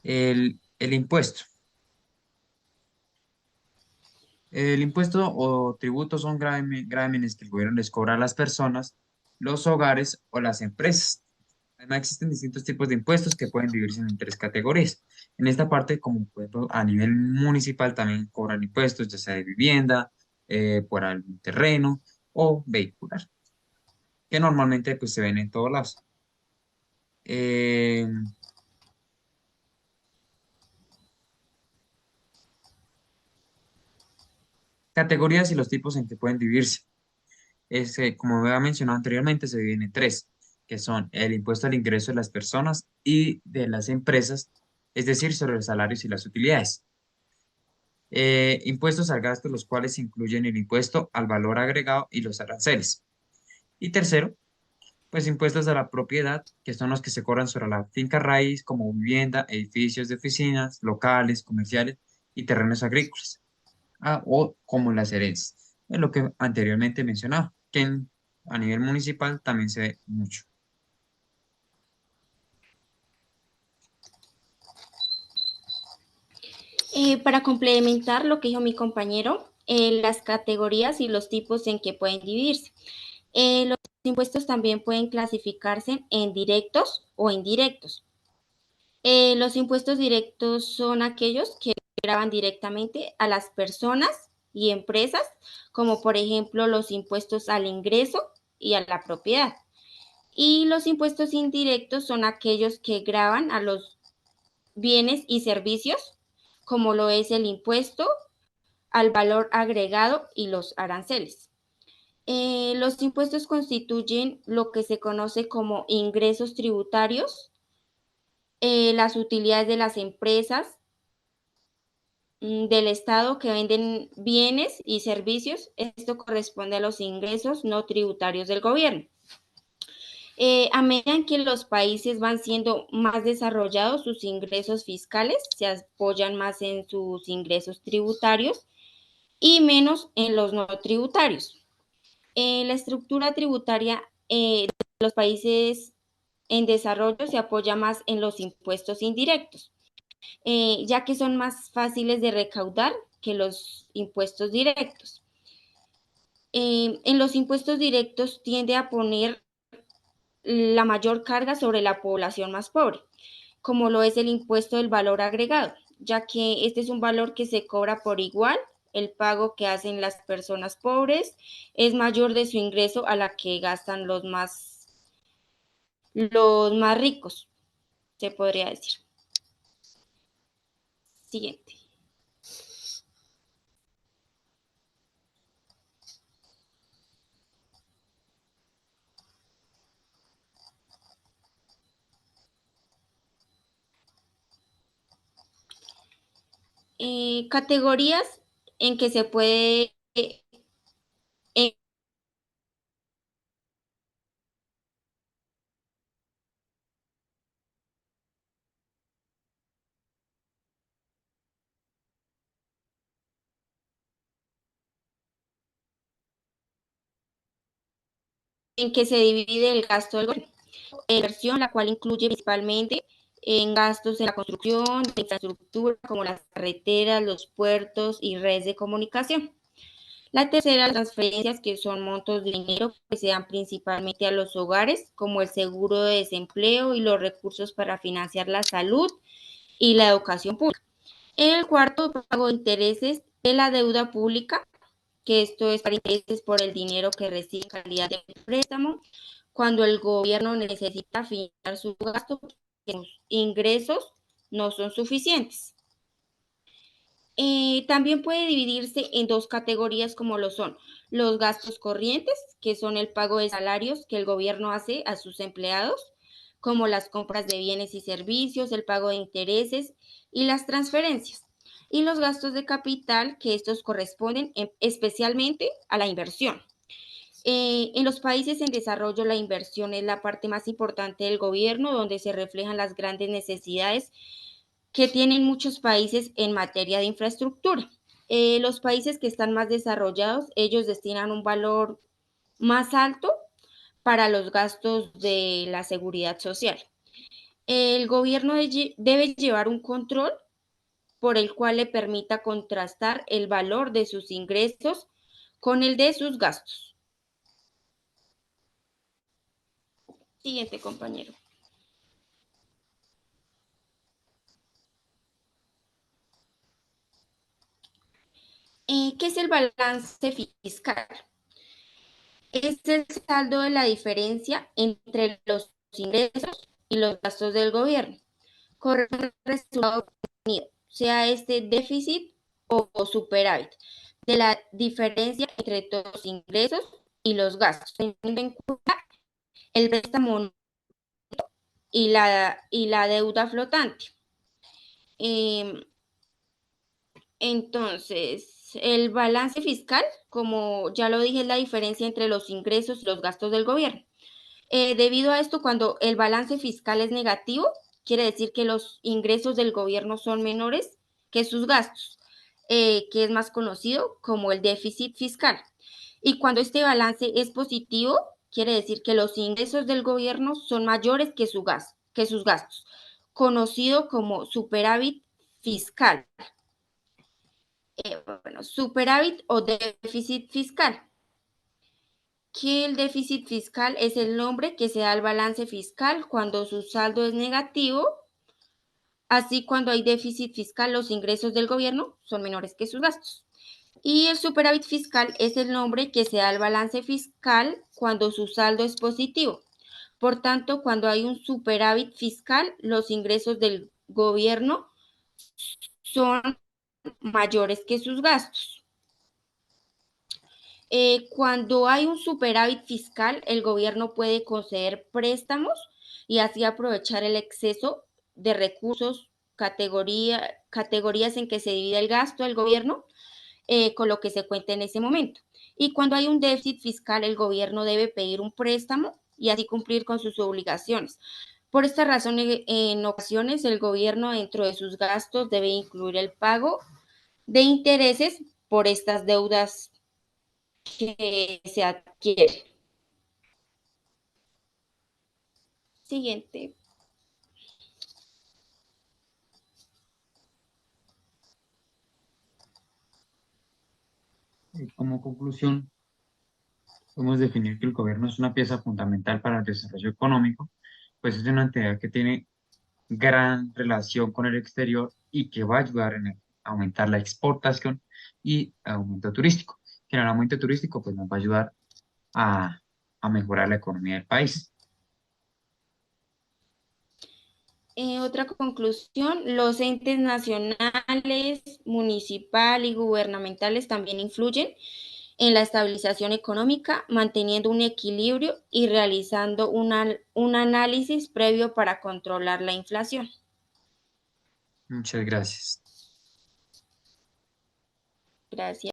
El impuesto. El impuesto o tributo son grámenes que el gobierno les cobra a las personas, los hogares o las empresas. Además, existen distintos tipos de impuestos que pueden dividirse en tres categorías. En esta parte, como por ejemplo, a nivel municipal también cobran impuestos, ya sea de vivienda, por algún terreno o vehicular, que normalmente pues, se ven en todos lados. Eh, Categorías y los tipos en que pueden dividirse. Como había mencionado anteriormente, se dividen en tres, que son el impuesto al ingreso de las personas y de las empresas, es decir, sobre los salarios y las utilidades. Impuestos al gasto, los cuales incluyen el impuesto al valor agregado y los aranceles. Y tercero, pues impuestos a la propiedad, que son los que se cobran sobre la finca raíz, como vivienda, edificios de oficinas, locales, comerciales y terrenos agrícolas, o como las herencias. Es lo que anteriormente mencionaba, que a nivel municipal también se ve mucho. Para complementar lo que dijo mi compañero, las categorías y los tipos en que pueden dividirse. Los impuestos también pueden clasificarse en directos o indirectos. Los impuestos directos son aquellos que gravan directamente a las personas y empresas, como por ejemplo los impuestos al ingreso y a la propiedad. Y los impuestos indirectos son aquellos que gravan a los bienes y servicios, como lo es el impuesto al valor agregado y los aranceles. Los impuestos constituyen lo que se conoce como ingresos tributarios, las utilidades de las empresas del Estado que venden bienes y servicios. Esto corresponde a los ingresos no tributarios del gobierno. A medida en que los países van siendo más desarrollados, sus ingresos fiscales se apoyan más en sus ingresos tributarios y menos en los no tributarios. La estructura tributaria de los países en desarrollo se apoya más en los impuestos indirectos, ya que son más fáciles de recaudar que los impuestos directos. En los impuestos directos tiende a poner la mayor carga sobre la población más pobre, como lo es el impuesto del valor agregado, ya que este es un valor que se cobra por igual. El pago que hacen las personas pobres es mayor de su ingreso a la que gastan los más ricos, se podría decir. Siguiente. Categorías en que se puede, en que se divide el gasto del gobierno. Inversión, la cual incluye principalmente en gastos en la construcción de infraestructura como las carreteras, los puertos y redes de comunicación. La tercera, las transferencias, que son montos de dinero que se dan principalmente a los hogares, como el seguro de desempleo y los recursos para financiar la salud y la educación pública. El cuarto, pago de intereses de la deuda pública, que esto es para intereses por el dinero que recibe en calidad de préstamo cuando el gobierno necesita financiar su gasto porque sus ingresos no son suficientes. También puede dividirse en dos categorías como lo son los gastos corrientes, que son el pago de salarios que el gobierno hace a sus empleados, como las compras de bienes y servicios, el pago de intereses y las transferencias. Y los gastos de capital, que estos corresponden especialmente a la inversión. En los países en desarrollo, la inversión es la parte más importante del gobierno, donde se reflejan las grandes necesidades que tienen muchos países en materia de infraestructura. Los países que están más desarrollados, ellos destinan un valor más alto para los gastos de la seguridad social. El gobierno debe llevar un control por el cual le permita contrastar el valor de sus ingresos con el de sus gastos. Siguiente, compañero. ¿Qué es el balance fiscal? Es el saldo de la diferencia entre los ingresos y los gastos del gobierno. Corresponde al resultado obtenido, sea este déficit o superávit, de la diferencia entre todos los ingresos y los gastos, teniendo en cuenta el préstamo y la deuda flotante. Eh, entonces, el balance fiscal, como ya lo dije, es la diferencia entre los ingresos y los gastos del gobierno. Debido a esto, cuando el balance fiscal es negativo, quiere decir que los ingresos del gobierno son menores que sus gastos, que es más conocido como el déficit fiscal. Y cuando este balance es positivo, quiere decir que los ingresos del gobierno son mayores que sus gastos, conocido como superávit fiscal. Bueno, superávit o déficit fiscal. Que el déficit fiscal es el nombre que se da al balance fiscal cuando su saldo es negativo. Así, cuando hay déficit fiscal, los ingresos del gobierno son menores que sus gastos. Y el superávit fiscal es el nombre que se da al balance fiscal cuando su saldo es positivo. Por tanto, cuando hay un superávit fiscal, los ingresos del gobierno son mayores que sus gastos. Cuando hay un superávit fiscal, el gobierno puede conceder préstamos y así aprovechar el exceso de recursos, categorías en que se divide el gasto del gobierno, con lo que se cuenta en ese momento. Y cuando hay un déficit fiscal, el gobierno debe pedir un préstamo y así cumplir con sus obligaciones. Por esta razón, en ocasiones, el gobierno dentro de sus gastos debe incluir el pago de intereses por estas deudas que se adquiere. Siguiente. Como conclusión, podemos definir que el gobierno es una pieza fundamental para el desarrollo económico, pues es una entidad que tiene gran relación con el exterior y que va a ayudar en aumentar la exportación y aumento turístico. Que en el aumento turístico pues nos va a ayudar a, a mejorar la economía del país. Otra conclusión, los entes nacionales, municipal y gubernamentales también influyen en la estabilización económica, manteniendo un equilibrio y realizando un análisis previo para controlar la inflación. Muchas gracias. Gracias.